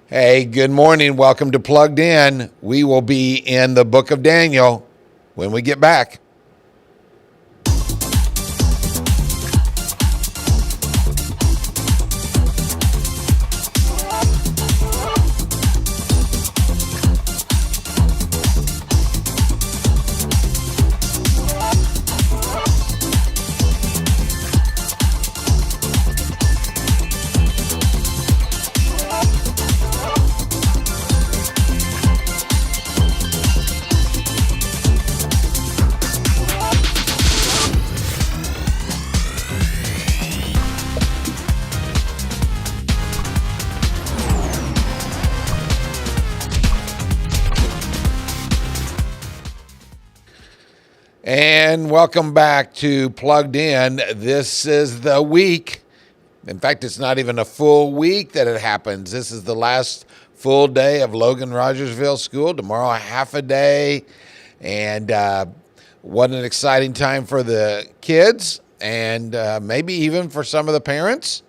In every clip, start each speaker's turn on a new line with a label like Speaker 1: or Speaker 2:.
Speaker 1: Hey, good morning. Welcome to Plugged In. We will be in the book of Daniel when we get back. And welcome back to Plugged In. This is the week. In fact, it's not even a full week that it happens. This is the last full day of Logan Rogersville School. Tomorrow, a half a day. And what an exciting time for the kids and maybe even for some of the parents.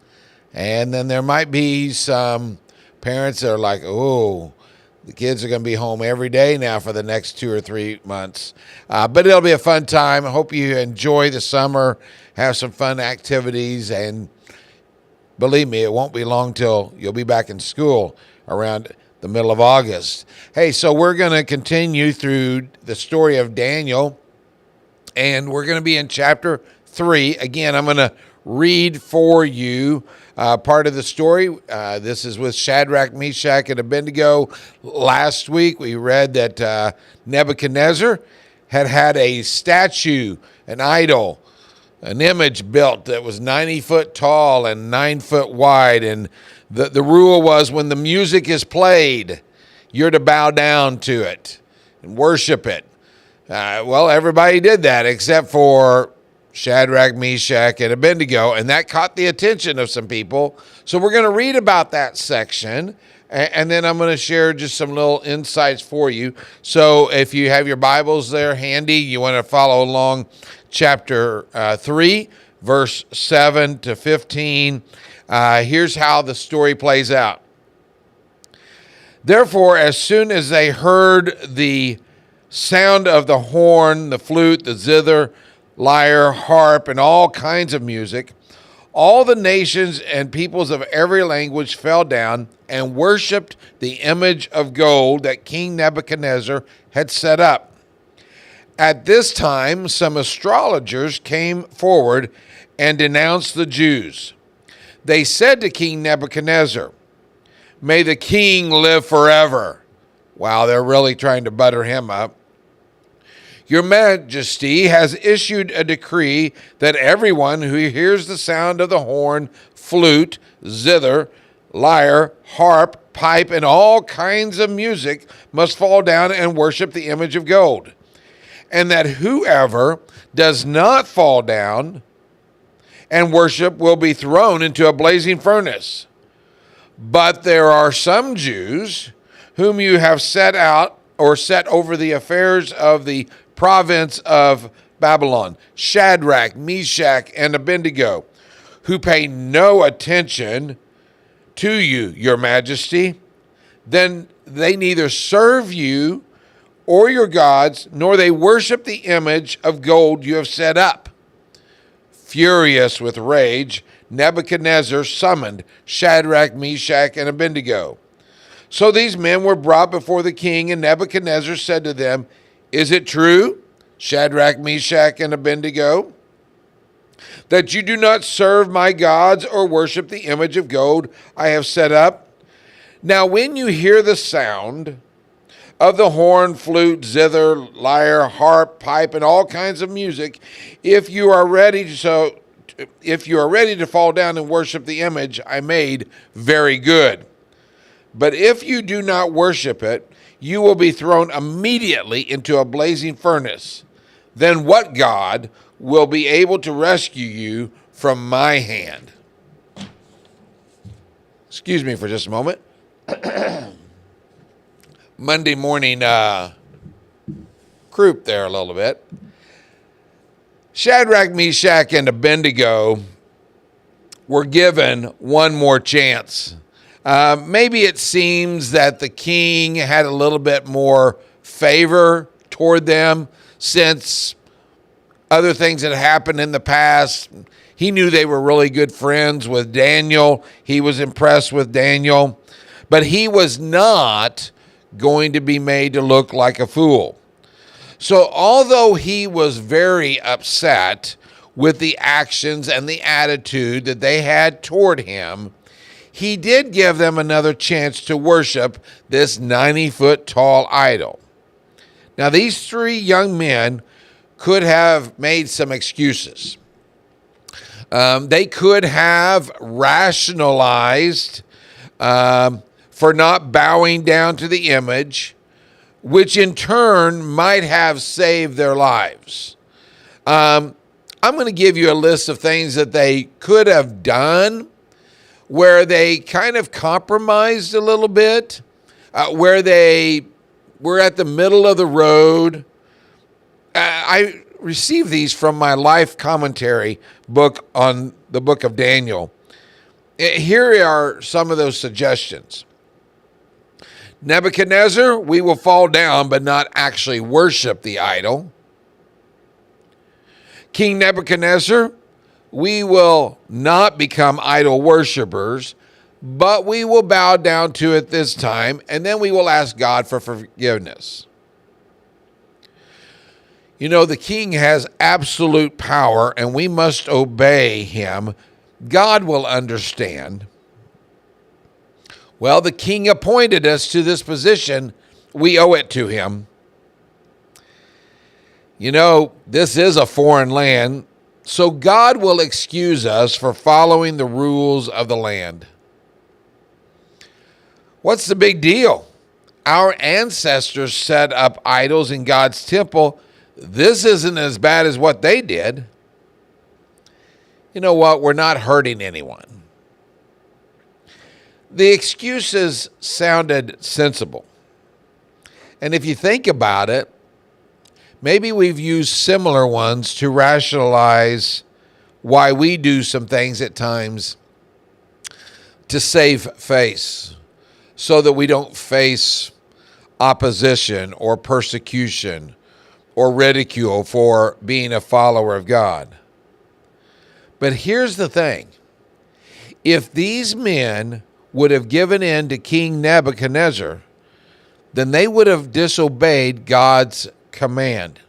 Speaker 1: And then there might be some parents that are like, oh, the kids are going to be home every day now for the next 2 or 3 months. But it'll be a fun time. I hope you enjoy the summer, have some fun activities, and believe me, it won't be long till you'll be back in school around the middle of August. Hey, so we're going to continue through the story of Daniel, and we're going to be in chapter 3. Again, I'm going to read for you part of the story. This is with Shadrach, Meshach, and Abednego. Last week, we read that Nebuchadnezzar had a statue, an idol, an image built that was 90 foot tall and 9 foot wide. And the rule was when the music is played, you're to bow down to it and worship it. Well, everybody did that except for Shadrach, Meshach, and Abednego, and that caught the attention of some people. So we're going to read about that section, and then I'm going to share just some little insights for you. So if you have your Bibles there handy, you want to follow along chapter 3, verse 7 to 15. Here's how the story plays out. Therefore, as soon as they heard the sound of the horn, the flute, the zither, lyre, harp, and all kinds of music, all the nations and peoples of every language fell down and worshipped the image of gold that King Nebuchadnezzar had set up. At this time, some astrologers came forward and denounced the Jews. They said to King Nebuchadnezzar, "May the king live forever." Wow, they're really trying to butter him up. "Your Majesty has issued a decree that everyone who hears the sound of the horn, flute, zither, lyre, harp, pipe, and all kinds of music must fall down and worship the image of gold, and that whoever does not fall down and worship will be thrown into a blazing furnace. But there are some Jews whom you have set out or set over the affairs of the province of Babylon, Shadrach, Meshach, and Abednego, who pay no attention to you, your Majesty. Then they neither serve you or your gods, nor they worship the image of gold you have set up." Furious with rage, Nebuchadnezzar summoned Shadrach, Meshach, and Abednego. So these men were brought before the king, and Nebuchadnezzar said to them, "Is it true, Shadrach, Meshach, and Abednego, that you do not serve my gods or worship the image of gold I have set up? Now when you hear the sound of the horn, flute, zither, lyre, harp, pipe, and all kinds of music, if you are ready to fall down and worship the image I made, very good. But if you do not worship it, you will be thrown immediately into a blazing furnace. Then what God will be able to rescue you from my hand?" Excuse me for just a moment. Monday morning croup there a little bit. Shadrach, Meshach, and Abednego were given one more chance. Maybe it seems that the king had a little bit more favor toward them since other things that happened in the past. He knew they were really good friends with Daniel. He was impressed with Daniel. But he was not going to be made to look like a fool. So although he was very upset with the actions and the attitude that they had toward him, he did give them another chance to worship this 90-foot tall idol. Now, these three young men could have made some excuses. They could have rationalized for not bowing down to the image, which in turn might have saved their lives. I'm going to give you a list of things that they could have done where they kind of compromised a little bit, where they were at the middle of the road. I received these from my life commentary book on the book of Daniel. Here are some of those suggestions. Nebuchadnezzar, we will fall down but not actually worship the idol. King Nebuchadnezzar, we will not become idol worshipers, but we will bow down to it this time, and then we will ask God for forgiveness. You know, the king has absolute power, and we must obey him. God will understand. Well, the king appointed us to this position. We owe it to him. You know, this is a foreign land, so God will excuse us for following the rules of the land. What's the big deal? Our ancestors set up idols in God's temple. This isn't as bad as what they did. You know what? We're not hurting anyone. The excuses sounded sensible. And if you think about it, maybe we've used similar ones to rationalize why we do some things at times to save face, so that we don't face opposition or persecution or ridicule for being a follower of God. But here's the thing. If these men would have given in to King Nebuchadnezzar, then they would have disobeyed God's command,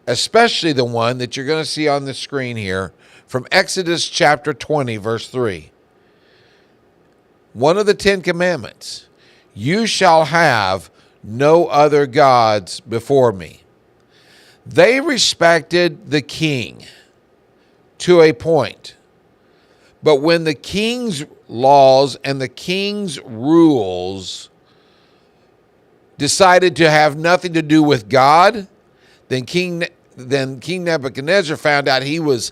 Speaker 1: especially the one that you're going to see on the screen here from Exodus chapter 20, verse 3. One of the 10 commandments, you shall have no other gods before me. They respected the king to a point. But when the king's laws and the king's rules decided to have nothing to do with God, then King Nebuchadnezzar found out he was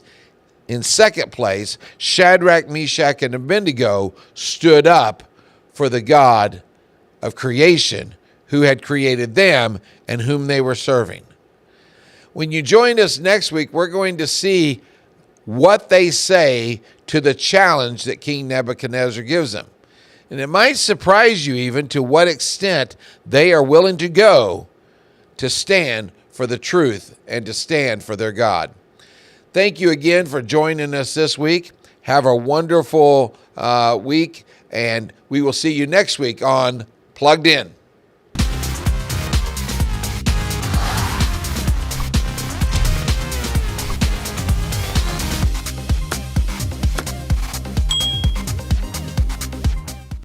Speaker 1: in second place. Shadrach, Meshach, and Abednego stood up for the God of creation who had created them and whom they were serving. When you join us next week, we're going to see what they say to the challenge that King Nebuchadnezzar gives them. And it might surprise you even to what extent they are willing to go to stand for the truth and to stand for their God. Thank you again for joining us this week. Have a wonderful week, and we will see you next week on Plugged In.